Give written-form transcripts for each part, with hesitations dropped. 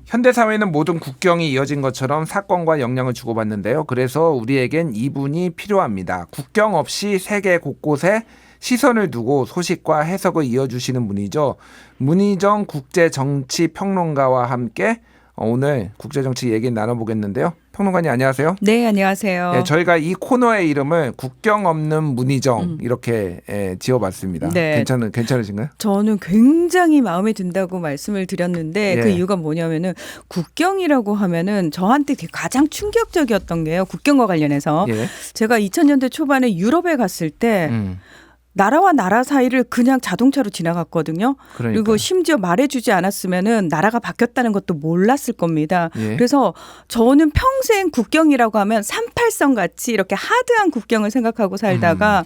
현대사회는 모든 국경이 이어진 것처럼 사건과 영향을 주고받는데요. 그래서 우리에겐 이분이 필요합니다. 국경 없이 세계 곳곳에 시선을 두고 소식과 해석을 이어주시는 분이죠. 문희정 국제정치평론가와 함께 오늘 국제정치 얘기 나눠보겠는데요. 평론가님 안녕하세요. 네, 안녕하세요. 네, 저희가 이 코너의 이름을 국경 없는 문희정 이렇게 지어봤습니다. 네. 괜찮으신가요? 저는 굉장히 마음에 든다고 말씀을 드렸는데 그 이유가 뭐냐면은 국경이라고 하면은 저한테 가장 충격적이었던 게요. 국경과 관련해서 제가 2000년대 초반에 유럽에 갔을 때 나라와 나라 사이를 그냥 자동차로 지나갔거든요. 그러니까요. 그리고 심지어 말해주지 않았으면은 나라가 바뀌었다는 것도 몰랐을 겁니다. 그래서 저는 평생 국경이라고 하면 38선 같이 이렇게 하드한 국경을 생각하고 살다가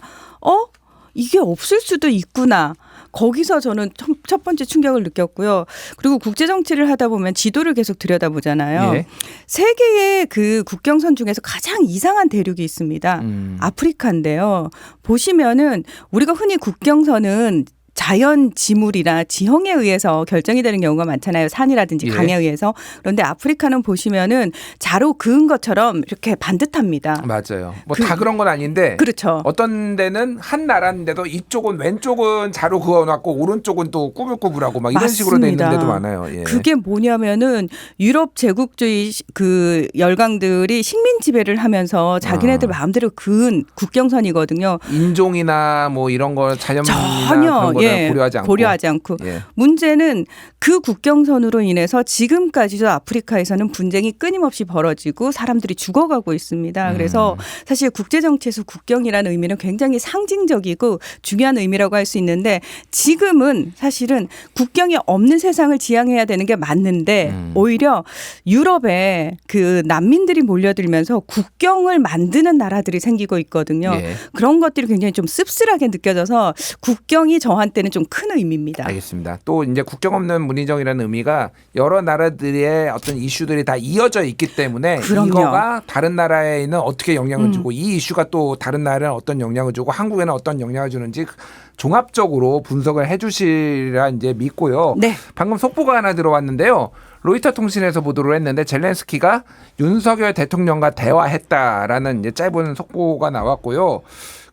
이게 없을 수도 있구나. 거기서 저는 첫 번째 충격을 느꼈고요. 그리고 국제 정치를 하다 보면 지도를 계속 들여다보잖아요. 세계의 그 국경선 중에서 가장 이상한 대륙이 있습니다. 아프리카인데요. 보시면은 우리가 흔히 국경선은 자연 지물이나 지형에 의해서 결정이 되는 경우가 많잖아요. 산이라든지 강에 의해서. 그런데 아프리카는 보시면은 자로 그은 것처럼 이렇게 반듯합니다. 맞아요. 뭐 다 그런 건 아닌데. 그렇죠. 어떤 데는 한 나라인데도 이쪽은 왼쪽은 자로 그어놨고 오른쪽은 또 꾸불꾸불하고 막 이런 식으로 돼 있는 데도 많아요. 그게 뭐냐면은 유럽 제국주의 그 열강들이 식민 지배를 하면서 자기네들 마음대로 그은 국경선이거든요. 인종이나 뭐 이런 거 자연이나 그런 거 고려하지 않고. 문제는 그 국경선으로 인해서 지금까지도 아프리카에서는 분쟁이 끊임없이 벌어지고 사람들이 죽어가고 있습니다. 그래서 사실 국제정치에서 국경이라는 의미는 굉장히 상징적이고 중요한 의미라고 할 수 있는데 지금은 사실은 국경이 없는 세상을 지향해야 되는 게 맞는데 오히려 유럽에 그 난민들이 몰려들면서 국경을 만드는 나라들이 생기고 있거든요. 그런 것들이 굉장히 좀 씁쓸하게 느껴져서 국경이 저한테는 좀 큰 의미입니다. 알겠습니다. 또 이제 국경 없는 문희정이라는 의미가 여러 나라들의 어떤 이슈들이 다 이어져 있기 때문에 이거가 다른 나라에는 어떻게 영향을 주고 이 이슈가 또 다른 나라에는 어떤 영향을 주고 한국에는 어떤 영향을 주는지 종합적으로 분석을 해주시리라 이제 믿고요. 방금 속보가 하나 들어왔는데요. 로이터 통신에서 보도를 했는데 젤렌스키가 윤석열 대통령과 대화했다라는 이제 짧은 속보가 나왔고요.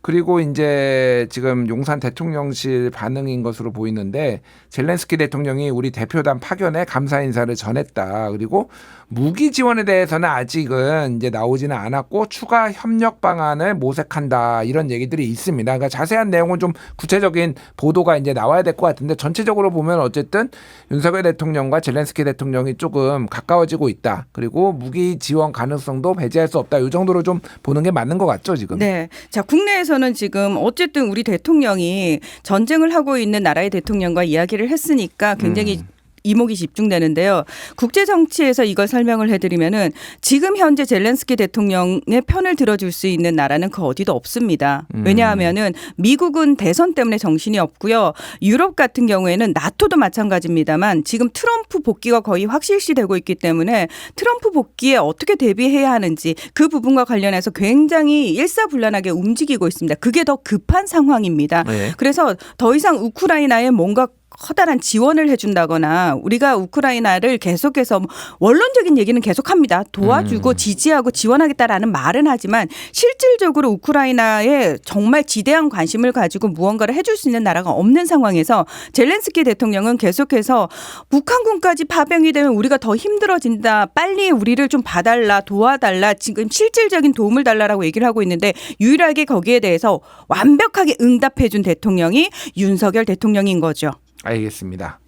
그리고 이제 지금 용산 대통령실 반응인 것으로 보이는데 젤렌스키 대통령이 우리 대표단 파견에 감사 인사를 전했다. 그리고 무기 지원에 대해서는 아직은 이제 나오지는 않았고 추가 협력 방안을 모색한다. 이런 얘기들이 있습니다. 그러니까 자세한 내용은 좀 구체적인 보도가 이제 나와야 될 것 같은데 전체적으로 보면 어쨌든 윤석열 대통령과 젤렌스키 대통령이 조금 가까워지고 있다. 그리고 무기 지원 가능성도 배제할 수 없다. 이 정도로 좀 보는 게 맞는 것 같죠, 지금? 네. 자, 국내에서는 지금 어쨌든 우리 대통령이 전쟁을 하고 있는 나라의 대통령과 이야기를 했으니까 굉장히 이목이 집중되는데요. 국제 정치에서 이걸 설명을 해드리면은 지금 현재 젤렌스키 대통령의 편을 들어줄 수 있는 나라는 그 어디도 없습니다. 왜냐하면은 미국은 대선 때문에 정신이 없고요. 유럽 같은 경우에는 나토도 마찬가지입니다만 지금 트럼프 복귀가 거의 확실시되고 있기 때문에 트럼프 복귀에 어떻게 대비해야 하는지 그 부분과 관련해서 굉장히 일사불란하게 움직이고 있습니다. 그게 더 급한 상황입니다. 그래서 더 이상 우크라이나에 뭔가 커다란 지원을 해준다거나 우리가 우크라이나를 계속해서 원론적인 얘기는 계속합니다. 도와주고 지지하고 지원하겠다라는 말은 하지만 실질적으로 우크라이나에 정말 지대한 관심을 가지고 무언가를 해줄 수 있는 나라가 없는 상황에서 젤렌스키 대통령은 계속해서 북한군까지 파병이 되면 우리가 더 힘들어진다. 빨리 우리를 좀 봐달라 도와달라 지금 실질적인 도움을 달라라고 얘기를 하고 있는데 유일하게 거기에 대해서 완벽하게 응답해 준 대통령이 윤석열 대통령인 거죠. 알겠습니다.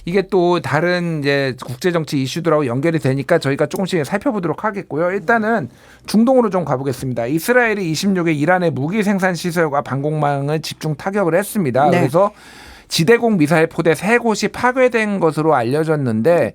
이게 또 다른 이제 국제 정치 이슈들하고 연결이 되니까 저희가 조금씩 살펴보도록 하겠고요. 일단은 중동으로 좀 가보겠습니다. 이스라엘이 26일 이란의 무기 생산 시설과 방공망을 집중 타격을 했습니다. 그래서 지대공 미사일 포대 3곳이 파괴된 것으로 알려졌는데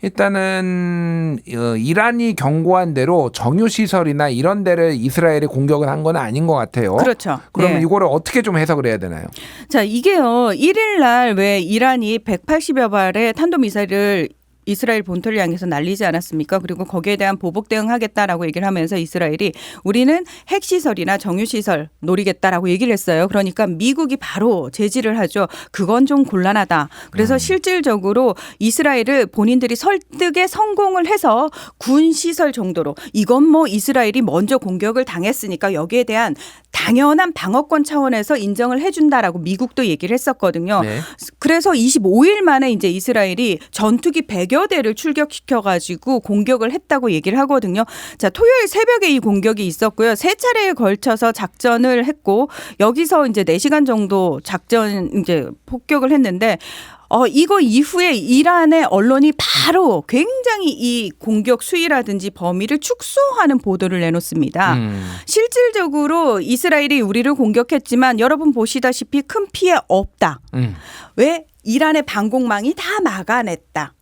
일단은 이란이 경고한 대로 정유시설이나 이런 데를 이스라엘이 공격을 한 건 아닌 것 같아요. 그렇죠. 그러면 이거를 어떻게 좀 해석을 해야 되나요? 자, 이게요. 1일 날 왜 이란이 180여 발의 탄도미사일을 이스라엘 본토를 향해서 날리지 않았습니까? 그리고 거기에 대한 보복 대응하겠다라고 얘기를 하면서 이스라엘이 우리는 핵시설이나 정유시설 노리겠다라고 얘기를 했어요. 그러니까 미국이 바로 제지를 하죠. 그건 좀 곤란하다. 그래서 실질적으로 이스라엘을 본인들이 설득에 성공을 해서 군시설 정도로 이건 뭐 이스라엘이 먼저 공격을 당했으니까 여기에 대한 당연한 방어권 차원에서 인정을 해준다라고 미국도 얘기를 했었거든요. 네. 그래서 25일 만에 이제 이스라엘이 전투기 100여 대를 출격시켜가지고 공격을 했다고 얘기를 하거든요. 자, 토요일 새벽에 이 공격이 있었고요. 세 차례에 걸쳐서 작전을 했고 여기서 이제 4시간 정도 이제 폭격을 했는데 이거 이후에 이란의 언론이 바로 굉장히 이 공격 수위라든지 범위를 축소하는 보도를 내놓습니다. 실질적으로 이스라엘이 우리를 공격했지만 여러분 보시다시피 큰 피해 없다. 왜? 이란의 방공망이 다 막아냈다.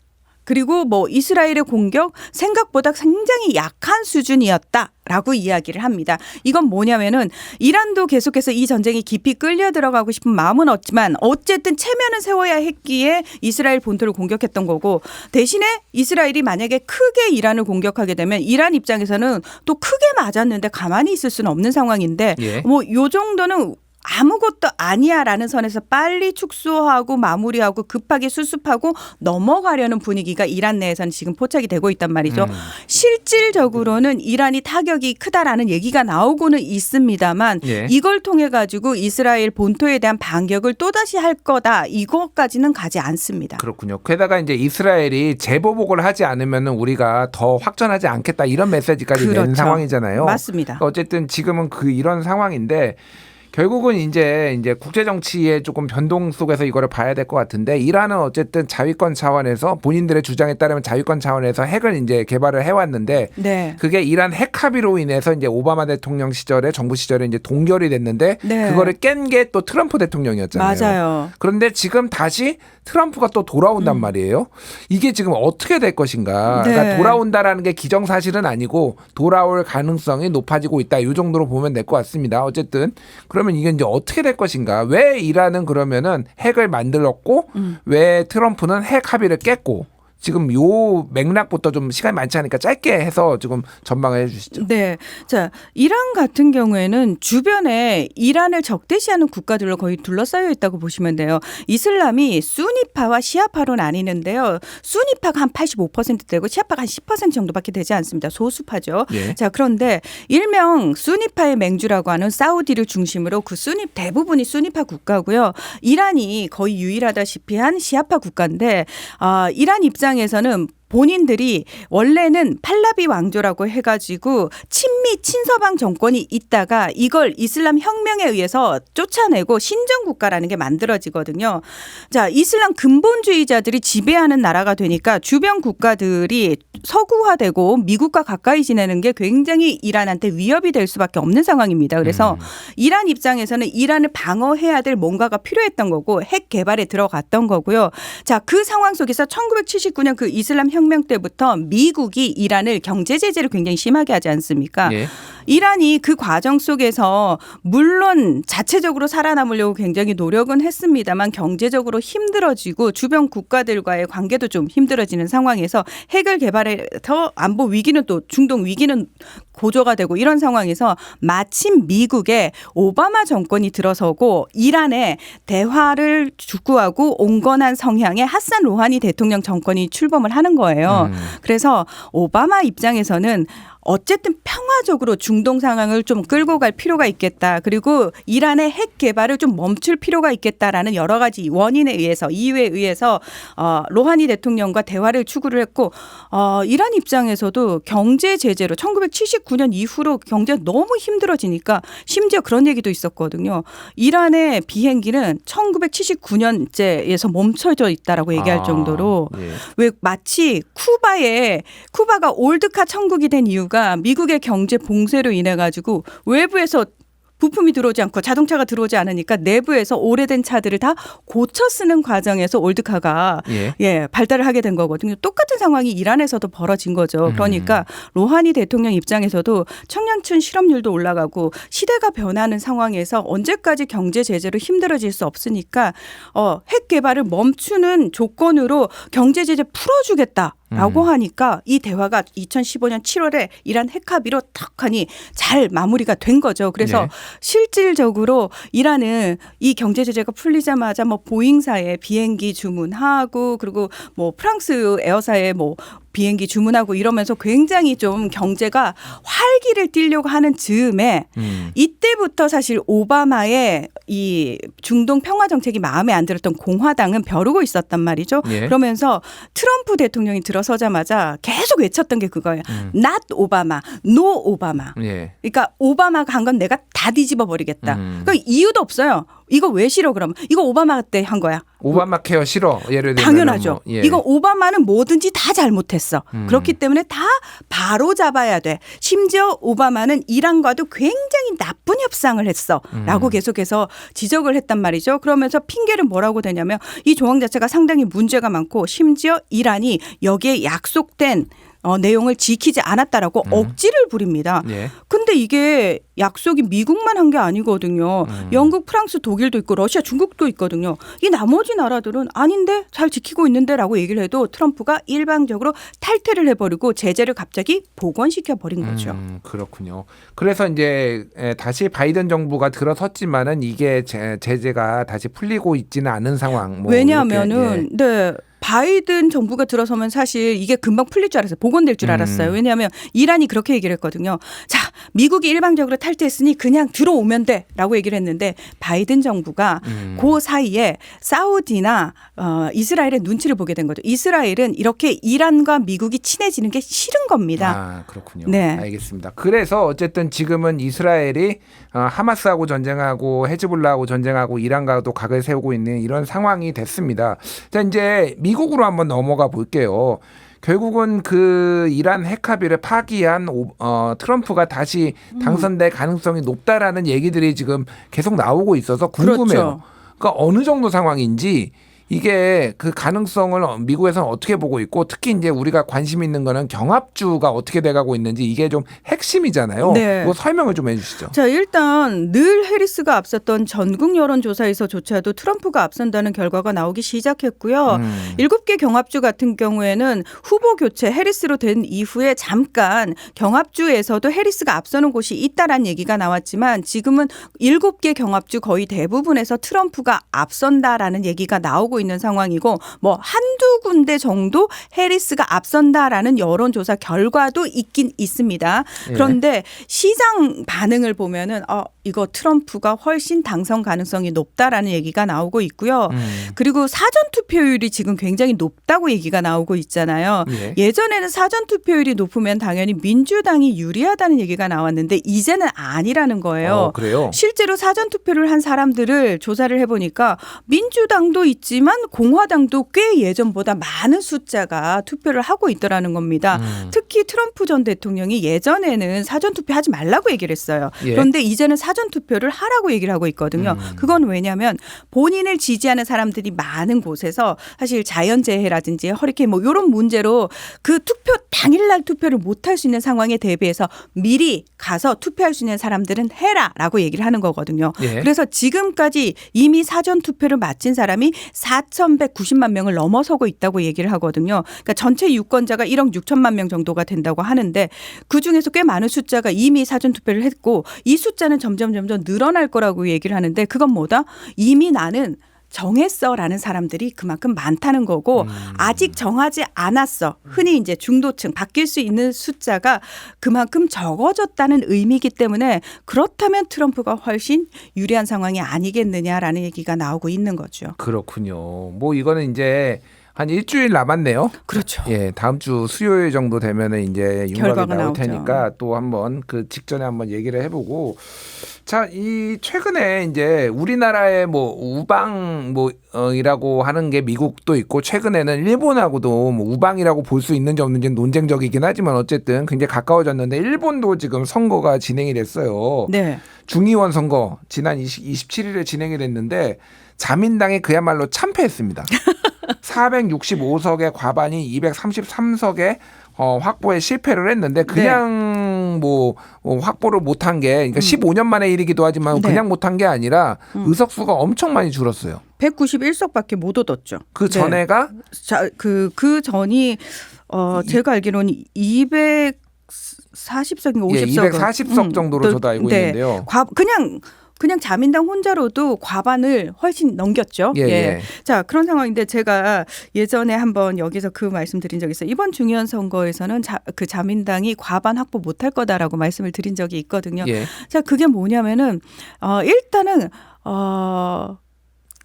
그리고 뭐 이스라엘의 공격 생각보다 굉장히 약한 수준이었다라고 이야기를 합니다. 이건 뭐냐면은 이란도 계속해서 이 전쟁이 깊이 끌려 들어가고 싶은 마음은 없지만 어쨌든 체면은 세워야 했기에 이스라엘 본토를 공격했던 거고 대신에 이스라엘이 만약에 크게 이란을 공격하게 되면 이란 입장에서는 또 크게 맞았는데 가만히 있을 수는 없는 상황인데 예. 뭐 요 정도는 아무것도 아니야라는 선에서 빨리 축소하고 마무리하고 급하게 수습하고 넘어가려는 분위기가 이란 내에서는 지금 포착이 되고 있단 말이죠. 실질적으로는 이란이 타격이 크다라는 얘기가 나오고는 있습니다만 예. 이걸 통해 가지고 이스라엘 본토에 대한 반격을 또다시 할 거다. 이것까지는 가지 않습니다. 그렇군요. 게다가 이제 이스라엘이 재보복을 하지 않으면 우리가 더 확전하지 않겠다 이런 메시지까지 그렇죠. 낸 상황이잖아요. 맞습니다. 어쨌든 지금은 이런 상황인데 결국은 이제 국제 정치의 조금 변동 속에서 이거를 봐야 될 것 같은데 이란은 어쨌든 자위권 차원에서 본인들의 주장에 따르면 자위권 차원에서 핵을 이제 개발을 해왔는데 네. 그게 이란 핵 합의로 인해서 이제 오바마 대통령 시절에 정부 시절에 이제 동결이 됐는데 네. 그거를 깬 게 또 트럼프 대통령이었잖아요. 맞아요. 그런데 지금 다시 트럼프가 또 돌아온단 말이에요. 이게 지금 어떻게 될 것인가. 네. 그러니까 돌아온다라는 게 기정사실은 아니고 돌아올 가능성이 높아지고 있다. 이 정도로 보면 될 것 같습니다. 어쨌든 그러면 이게 이제 어떻게 될 것인가. 왜 이란은 그러면은 핵을 만들었고 왜 트럼프는 핵 합의를 깼고 지금 요 맥락부터 좀 시간이 많지 않으니까 짧게 해서 지금 전망을 해 주시죠. 네. 자, 이란 같은 경우에는 주변에 이란을 적대시하는 국가들로 거의 둘러싸여 있다고 보시면 돼요. 이슬람이 수니파와 시아파로 나뉘는데요. 수니파가 한 85%되고 시아파가 한 10% 정도밖에 되지 않습니다. 소수파죠. 예. 자, 그런데 일명 수니파의 맹주라고 하는 사우디를 중심으로 그 대부분이 수니파 국가고요. 이란이 거의 유일하다시피 한 시아파 국가인데 이란 입장에서는 본인들이 원래는 팔라비 왕조라고 해가지고 친미 친서방 정권이 있다가 이걸 이슬람 혁명에 의해서 쫓아내고 신정국가라는 게 만들어지거든요. 자, 이슬람 근본주의자들이 지배하는 나라가 되니까 주변 국가들이 서구화되고 미국과 가까이 지내는 게 굉장히 이란한테 위협이 될 수밖에 없는 상황입니다. 그래서 이란 입장에서는 이란을 방어해야 될 뭔가가 필요했던 거고 핵 개발에 들어갔던 거고요. 자, 그 상황 속에서 1979년 그 이슬람 혁명 때부터 미국이 이란을 경제 제재를 굉장히 심하게 하지 않습니까? 예. 이란이 그 과정 속에서 물론 자체적으로 살아남으려고 굉장히 노력은 했습니다만 경제적으로 힘들어지고 주변 국가들과의 관계도 좀 힘들어지는 상황에서 핵을 개발해서 안보 위기는 또 중동 위기는 고조가 되고 이런 상황에서 마침 미국의 오바마 정권이 들어서고 이란에 대화를 주구하고 온건한 성향의 하산 로하니 대통령 정권이 출범을 하는 거예요. 그래서 오바마 입장에서는 어쨌든 평화적으로 중동 상황을 좀 끌고 갈 필요가 있겠다. 그리고 이란의 핵 개발을 좀 멈출 필요가 있겠다라는 여러 가지 원인에 의해서 이유에 의해서 로하니 대통령과 대화를 추구를 했고 이란 입장에서도 경제 제재로 1979년 이후로 경제가 너무 힘들어지니까 심지어 그런 얘기도 있었거든요. 이란의 비행기는 1979년째에서 멈춰져 있다라고 얘기할 정도로 예. 왜 마치 쿠바가 올드카 천국이 된 이유가 미국의 경제 봉쇄로 인해 가지고 외부에서 부품이 들어오지 않고 자동차가 들어오지 않으니까 내부에서 오래된 차들을 다 고쳐 쓰는 과정에서 올드카가 발달을 하게 된 거거든요. 똑같은 상황이 이란에서도 벌어진 거죠. 그러니까 로하니 대통령 입장에서도 청년층 실업률도 올라가고 시대가 변하는 상황에서 언제까지 경제 제재로 힘들어질 수 없으니까 핵 개발을 멈추는 조건으로 경제 제재 풀어주겠다. 라고 하니까 이 대화가 2015년 7월에 이란 핵합의로 턱하니 잘 마무리가 된 거죠. 그래서 예. 실질적으로 이란은 이 경제 제재가 풀리자마자 뭐 보잉사에 비행기 주문하고 그리고 뭐 프랑스 에어사에 뭐 비행기 주문하고 이러면서 굉장히 좀 경제가 활기를 띠려고 하는 즈음에 이때부터 사실 오바마의 이 중동 평화 정책이 마음에 안 들었던 공화당은 벼르고 있었단 말이죠. 예. 그러면서 트럼프 대통령이 들어서자마자 계속 외쳤던 게 그거예요. Not 오바마, no 오바마. 예. 그러니까 오바마가 한 건 내가 다 뒤집어 버리겠다. 그러니까 이유도 없어요. 이거 왜 싫어 그러면? 이거 오바마 때 한 거야. 오바마 케어 싫어. 예를 들면 당연하죠. 뭐, 예. 이거 오바마는 뭐든지 다 잘못했어. 그렇기 때문에 다 바로 잡아야 돼. 심지어 오바마는 이란과도 굉장히 나쁜 협상을 했어. 라고 계속해서 지적을 했단 말이죠. 그러면서 핑계를 뭐라고 대냐면 이 조항 자체가 상당히 문제가 많고 심지어 이란이 여기에 약속된 내용을 지키지 않았다라고 억지를 부립니다. 예. 근데 이게 약속이 미국만 한 게 아니거든요. 영국, 프랑스, 독일도 있고 러시아, 중국도 있거든요. 이 나머지 나라들은 아닌데 잘 지키고 있는데라고 얘기를 해도 트럼프가 일방적으로 탈퇴를 해버리고 제재를 갑자기 복원시켜버린 거죠. 그렇군요. 그래서 이제 다시 바이든 정부가 들어섰지만은 이게 제재가 다시 풀리고 있지는 않은 상황. 뭐 왜냐하면은 이렇게, 예. 네. 바이든 정부가 들어서면 사실 이게 금방 풀릴 줄 알았어요. 복원될 줄 알았어요. 왜냐하면 이란이 그렇게 얘기를 했거든요. 자, 미국이 일방적으로 탈퇴했으니 그냥 들어오면 돼 라고 얘기를 했는데 바이든 정부가 그 사이에 사우디나 이스라엘의 눈치를 보게 된 거죠. 이스라엘은 이렇게 이란과 미국이 친해지는 게 싫은 겁니다. 아, 그렇군요. 네. 알겠습니다. 그래서 어쨌든 지금은 이스라엘이 하마스하고 전쟁하고 헤즈볼라하고 전쟁하고 이란과도 각을 세우고 있는 이런 상황이 됐습니다. 자, 이제 미국으로 한번 넘어가 볼게요. 결국은 그 이란 핵합의를 파기한 트럼프가 다시 당선될 가능성이 높다라는 얘기들이 지금 계속 나오고 있어서 궁금해요. 그렇죠. 그러니까 어느 정도 상황인지 이게 그 가능성을 미국에서는 어떻게 보고 있고 특히 이제 우리가 관심 있는 거는 경합주가 어떻게 돼가고 있는지 이게 좀 핵심이잖아요. 네. 그거 설명을 좀 해주시죠. 자, 일단 늘 해리스가 앞섰던 전국 여론조사에서조차도 트럼프가 앞선다는 결과가 나오기 시작했고요. 7개 경합주 같은 경우에는 후보 교체 해리스로 된 이후에 잠깐 경합주에서도 해리스가 앞서는 곳이 있다라는 얘기가 나왔지만 지금은 7개 경합주 거의 대부분에서 트럼프가 앞선다라는 얘기가 나오고 있는 상황이고 뭐 한두 군데 정도 해리스가 앞선다라는 여론조사 결과도 있긴 있습니다. 그런데 시장 반응을 보면은 이거 트럼프가 훨씬 당선 가능성이 높다라는 얘기가 나오고 있고요. 그리고 사전 투표율이 지금 굉장히 높다고 얘기가 나오고 있잖아요. 예. 예전에는 사전 투표율이 높으면 당연히 민주당이 유리하다는 얘기가 나왔는데 이제는 아니라는 거예요. 그래요? 실제로 사전 투표를 한 사람들을 조사를 해보니까 민주당도 있지만 공화당도 꽤 예전보다 많은 숫자가 투표를 하고 있더라는 겁니다. 특히 트럼프 전 대통령이 예전에는 사전 투표하지 말라고 얘기를 했어요. 예. 그런데 이제는 사전 투표를 하라고 얘기를 하고 있거든요. 그건 왜냐하면 본인을 지지하는 사람들이 많은 곳에서 사실 자연재해라든지 허리케인 뭐 이런 문제로 그 투표 당일날 투표를 못할 수 있는 상황에 대비해서 미리 가서 투표할 수 있는 사람들은 해라라고 얘기를 하는 거거든요. 예. 그래서 지금까지 이미 사전 투표를 마친 사람이 4,190만 명을 넘어서고 있다고 얘기를 하거든요. 그러니까 전체 유권자가 1억 6천만 명 정도가 된다고 하는데 그중에서 꽤 많은 숫자가 이미 사전 투표를 했고 이 숫자는 점점 늘어날 거라고 얘기를 하는데 그건 뭐다? 이미 나는 정했어라는 사람들이 그만큼 많다는 거고 아직 정하지 않았어. 흔히 이제 중도층 바뀔 수 있는 숫자가 그만큼 적어졌다는 의미이기 때문에 그렇다면 트럼프가 훨씬 유리한 상황이 아니겠느냐라는 얘기가 나오고 있는 거죠. 그렇군요. 뭐 이거는 이제 한 일주일 남았네요. 그렇죠. 예, 다음 주 수요일 정도 되면은 이제 윤곽이 결과가 나올 나오죠. 테니까 또 한번 그 직전에 한번 얘기를 해보고. 자, 이 최근에 이제 우리나라의 뭐 우방 이라고 하는 게 미국도 있고 최근에는 일본하고도 뭐 우방이라고 볼 수 있는지 없는지는 논쟁적이긴 하지만 어쨌든 굉장히 가까워졌는데 일본도 지금 선거가 진행이 됐어요. 네. 중의원 선거 지난 27일에 진행이 됐는데 자민당이 그야말로 참패했습니다. 465석의 과반이 233석에 확보에 실패를 했는데 그냥 뭐 확보를 못한 게 그러니까 15년 만의 일이기도 하지만 네. 그냥 못한 게 아니라 의석수가 엄청 많이 줄었어요. 191석밖에 못 얻었죠. 그 전에가 자, 그 전이 제가 알기로는 240석인가 50석. 예, 240석 정도로 저도 알고 있는데요. 그냥 자민당 혼자로도 과반을 훨씬 넘겼죠. 예, 예. 자, 그런 상황인데 제가 예전에 한번 여기서 그 말씀드린 적이 있어요. 이번 중의원 선거에서는 그 자민당이 과반 확보 못할 거다라고 말씀을 드린 적이 있거든요. 예. 자, 그게 뭐냐면은 일단은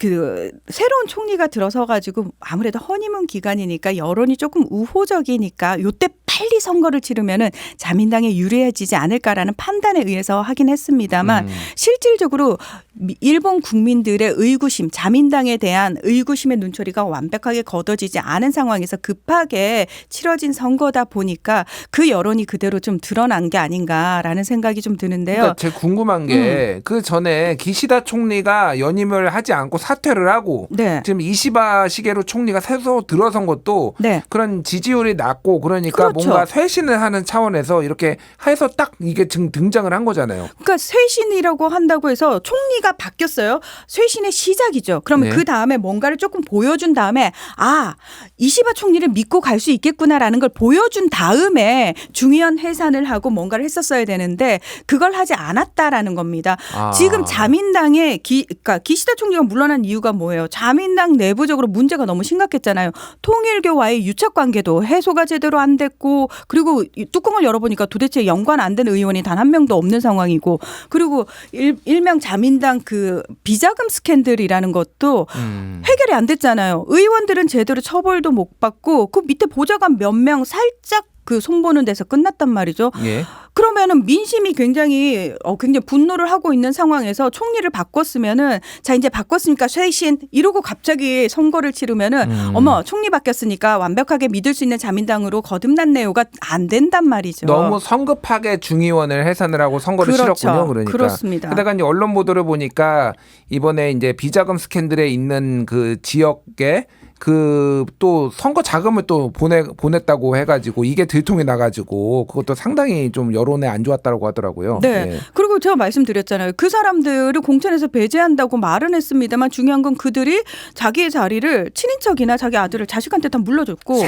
그 새로운 총리가 들어서 가지고 아무래도 허니문 기간이니까 여론이 조금 우호적이니까 요때 빨리 선거를 치르면은 자민당에 유리해지지 않을까라는 판단에 의해서 하긴 했습니다만 실질적으로 일본 국민들의 의구심, 자민당에 대한 의구심의 눈초리가 완벽하게 걷어지지 않은 상황에서 급하게 치러진 선거다 보니까 그 여론이 그대로 좀 드러난 게 아닌가라는 생각이 좀 드는데요. 그러니까 제가 궁금한 게 그 전에 기시다 총리가 연임을 하지 않고 사퇴를 하고 네. 지금 이시바 시게루 총리가 새로 들어선 것도 네. 그런 지지율이 낮고 그러니까 그렇죠. 뭔가 쇄신을 하는 차원에서 이렇게 해서 딱 이게 지금 등장을 한 거잖아요. 그러니까 쇄신이라고 한다고 해서 총리가 바뀌었어요. 쇄신의 시작이죠. 그러면 네. 그 다음에 뭔가를 조금 보여준 다음에 이시바 총리를 믿고 갈 수 있겠구나라는 걸 보여준 다음에 중의원 해산을 하고 뭔가를 했었어야 되는데 그걸 하지 않았다라는 겁니다. 지금 자민당의 그러니까 기시다 총리가 물러난 이유가 뭐예요? 자민당 내부적으로 문제가 너무 심각했잖아요. 통일교와의 유착 관계도 해소가 제대로 안 됐고 그리고 뚜껑을 열어보니까 도대체 연관 안 된 의원이 단 한 명도 없는 상황이고 그리고 일명 자민당 그 비자금 스캔들이라는 것도 해결이 안 됐잖아요. 의원들은 제대로 처벌도 못 받고 그 밑에 보좌관 몇 명 살짝 그 손보는 데서 끝났단 말이죠. 예. 그러면은 민심이 굉장히 분노를 하고 있는 상황에서 총리를 바꿨으면은 자 이제 바꿨으니까 쇄신 이러고 갑자기 선거를 치르면은 어머 총리 바뀌었으니까 완벽하게 믿을 수 있는 자민당으로 거듭났네요가 안 된단 말이죠. 너무 성급하게 중의원을 해산을 하고 선거를 그렇죠. 치렀군요. 그러니까. 그렇습니다. 게다가 이제 언론 보도를 보니까 이번에 이제 비자금 스캔들에 있는 그 지역에 그 또 선거 자금을 또 보냈다고 해가지고 이게 들통이 나가지고 그것도 상당히 좀 여론에 안 좋았다고 하더라고요. 네. 예. 그리고 제가 말씀드렸잖아요. 그 사람들을 공천에서 배제한다고 말은 했습니다만 중요한 건 그들이 자기의 자리를 친인척이나 자기 아들을 자식한테 다 물려줬고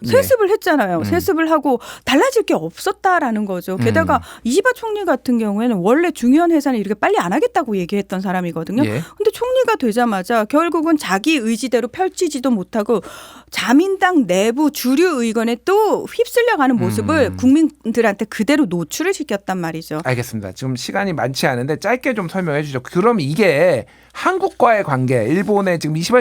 세습을 했잖아요. 세습을 하고 달라질 게 없었다라는 거죠. 게다가 이시바 총리 같은 경우에는 원래 중의원 해산을 이렇게 빨리 안 하겠다고 얘기했던 사람이거든요. 예. 근데 총리가 되자마자 결국은 자기 의지대로 펼치지도 못하고 자민당 내부 주류 의견에 또 휩쓸려가는 모습을 국민들한테 그대로 노출을 시켰단 말이죠. 알겠습니다. 지금 시간이 많지 않은데 짧게 좀 설명해 주죠. 그럼 이게 한국과의 관계, 일본의 지금 이시바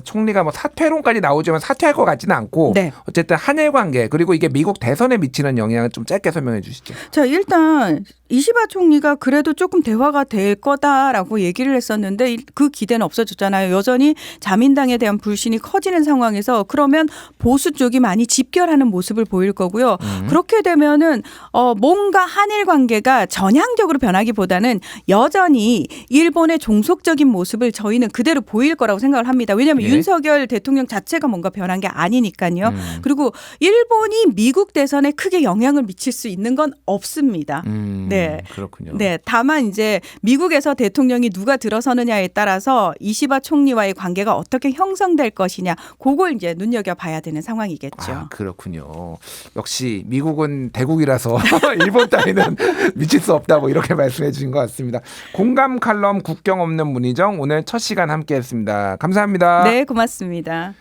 총리가 뭐 사퇴론까지 나오지만 사퇴할 것 같지는 않고 네. 어쨌든 한일 관계 그리고 이게 미국 대선에 미치는 영향을 좀 짧게 설명해 주시죠. 자, 일단 이시바 총리가 그래도 조금 대화가 될 거다라고 얘기를 했었는데 그 기대는 없어졌잖아요. 여전히 자민당에 대한 불신이 커지는 상황에서 그러면 보수 쪽이 많이 집결하는 모습을 보일 거고요. 그렇게 되면은 뭔가 한일 관계가 전향적으로 변하기보다는 여전히 일본의 종속적인 모습을 저희는 그대로 보일 거라고 생각을 합니다. 왜냐하면 예. 윤석열 대통령 자체가 뭔가 변한 게 아니니까요. 그리고 일본이 미국 대선에 크게 영향을 미칠 수 있는 건 없습니다. 네. 그렇군요. 네. 다만 이제 미국에서 대통령이 누가 들어서느냐에 따라서 이시바 총리와의 관계가 어떻게 형성될 것이냐, 그걸 이제 눈여겨봐야 되는 상황이겠죠. 그렇군요. 역시 미국은 대국이라서 일본 따위는 미칠 수 없다고 이렇게 말씀해 주신 것 같습니다. 공감 칼럼 국경 없는 문희정 오늘 첫 시간 함께했습니다. 감사합니다. 네, 고맙습니다.